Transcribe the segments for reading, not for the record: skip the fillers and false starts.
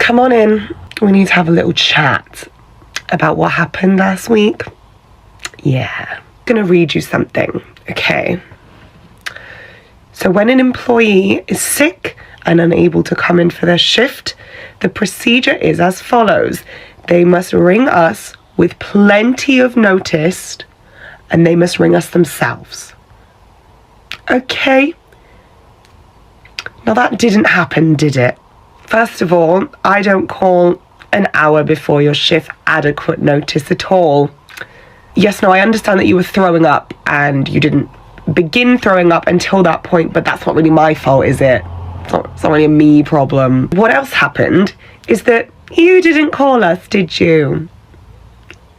come on in. We need to have a little chat about what happened last week. Yeah. I'm gonna read you something, okay? So when an employee is sick and unable to come in for their shift, the procedure is as follows. They must ring us with plenty of notice, and they must ring us themselves. Okay? Now that didn't happen, did it? First of all, I don't call an hour before your shift adequate notice at all. Yes, no, I understand that you were throwing up and you didn't begin throwing up until that point, but that's not really my fault, is it? It's not really a me problem. What else happened is that you didn't call us, did you?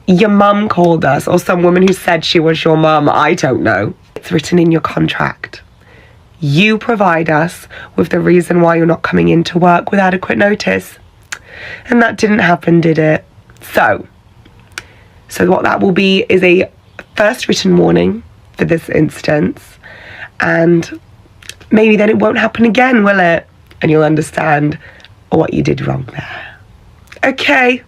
Your mum called us, or some woman who said she was your mum. I don't know. It's written in your contract. You provide us with the reason why you're not coming into work with adequate notice. And that didn't happen, did it? So what that will be is a first written warning for this instance. And maybe then it won't happen again, will it? And you'll understand what you did wrong there. Okay.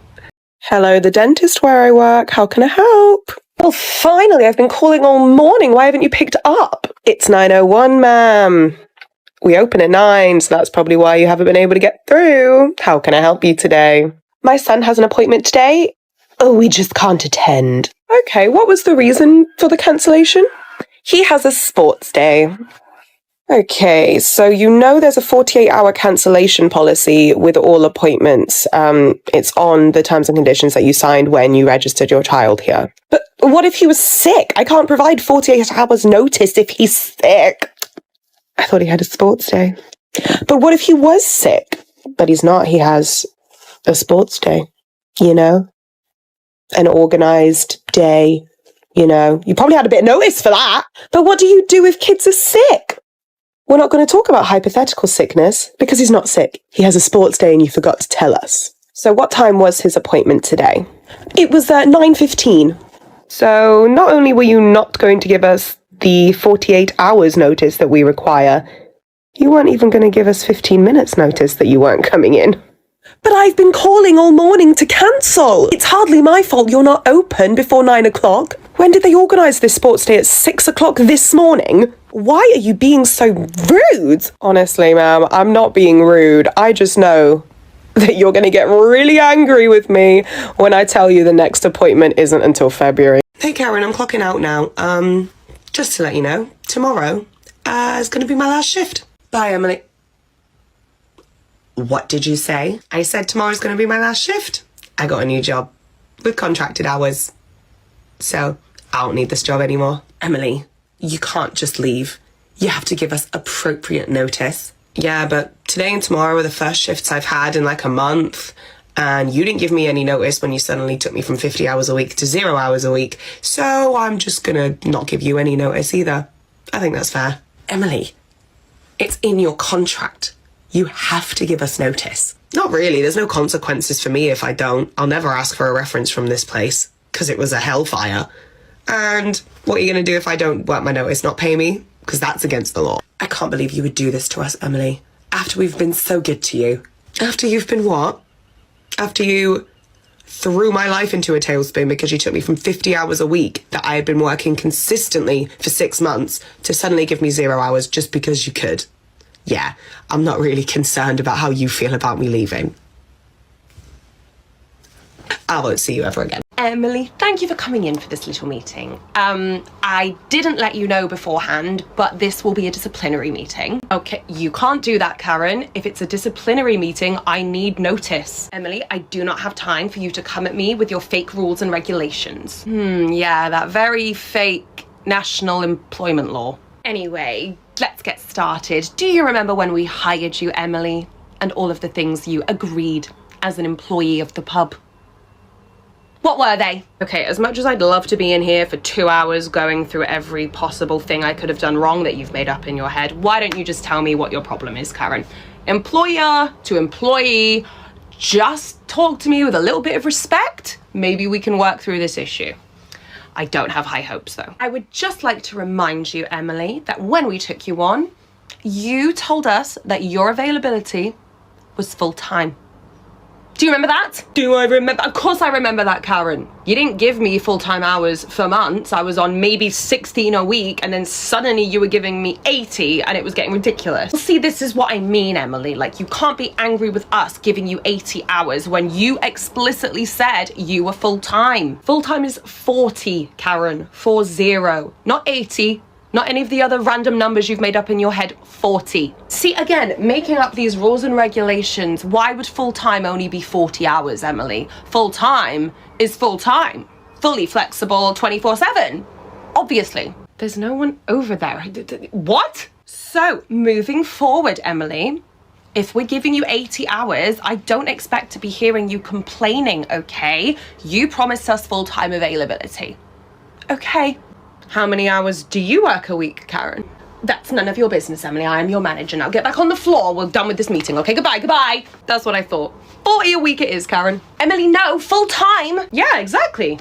Hello, the dentist where I work. How can I help? Well, finally, I've been calling all morning. Why haven't you picked up? It's 9:01, ma'am. We open at 9, so that's probably why you haven't been able to get through. How can I help you today? My son has an appointment today. Oh, we just can't attend. Okay, what was the reason for the cancellation? He has a sports day. Okay, so you know there's a 48-hour cancellation policy with all appointments. It's on the terms and conditions that you signed when you registered your child here. But what if he was sick? I can't provide 48 hours notice if he's sick. I thought he had a sports day. But what if he was sick? But he's not. He has a sports day, you know? An organised day, you know? You probably had a bit of notice for that. But what do you do if kids are sick? We're not going to talk about hypothetical sickness because he's not sick. He has a sports day and you forgot to tell us. So what time was his appointment today? It was 9:15. So not only were you not going to give us the 48 hours notice that we require, you weren't even going to give us 15 minutes notice that you weren't coming in. But I've been calling all morning to cancel. It's hardly my fault you're not open before 9 o'clock. When did they organise this sports day at 6 o'clock this morning? Why are you being so rude? Honestly, ma'am, I'm not being rude. I just know that you're going to get really angry with me when I tell you the next appointment isn't until February. Hey, Karen, I'm clocking out now. Just to let you know, tomorrow is going to be my last shift. Bye, Emily. What did you say? I said tomorrow's going to be my last shift. I got a new job with contracted hours. So I don't need this job anymore. Emily, you can't just leave. You have to give us appropriate notice. Yeah, but today and tomorrow are the first shifts I've had in like a month. And you didn't give me any notice when you suddenly took me from 50 hours a week to 0 hours a week. So I'm just gonna not give you any notice either. I think that's fair. Emily, it's in your contract. You have to give us notice. Not really. There's no consequences for me if I don't. I'll never ask for a reference from this place because it was a hellfire. And what are you going to do if I don't work my notice? Not pay me? Because that's against the law. I can't believe you would do this to us, Emily. After we've been so good to you. After you've been what? After you threw my life into a tailspin because you took me from 50 hours a week that I had been working consistently for 6 months to suddenly give me 0 hours just because you could. Yeah, I'm not really concerned about how you feel about me leaving. I won't see you ever again. Emily, thank you for coming in for this little meeting. I didn't let you know beforehand, but this will be a disciplinary meeting. Okay, you can't do that, Karen. If it's a disciplinary meeting, I need notice. Emily, I do not have time for you to come at me with your fake rules and regulations. Yeah, that very fake national employment law. Anyway, let's get started. Do you remember when we hired you, Emily, and all of the things you agreed as an employee of the pub? What were they? Okay, as much as I'd love to be in here for 2 hours going through every possible thing I could have done wrong that you've made up in your head, why don't you just tell me what your problem is, Karen? Employer to employee, just talk to me with a little bit of respect. Maybe we can work through this issue. I don't have high hopes though. I would just like to remind you, Emily, that when we took you on, you told us that your availability was full time. Do you remember that? Do I remember? Of course I remember that, Karen. You didn't give me full-time hours for months. I was on maybe 16 a week, and then suddenly you were giving me 80, and it was getting ridiculous. See, this is what I mean, Emily. Like, you can't be angry with us giving you 80 hours when you explicitly said you were full-time. Full-time is 40, Karen. 40. Not 80. Not any of the other random numbers you've made up in your head. 40. See, again, making up these rules and regulations. Why would full-time only be 40 hours, Emily? Full-time is full-time. Fully flexible 24/7. Obviously. There's no one over there. What? So, moving forward, Emily, if we're giving you 80 hours, I don't expect to be hearing you complaining, okay? You promised us full-time availability. Okay. How many hours do you work a week, Karen? That's none of your business, Emily. I am your manager. Now get back on the floor. We're done with this meeting, okay? Goodbye, goodbye. That's what I thought. 40 a week it is, Karen. Emily, no, full time. Yeah, exactly.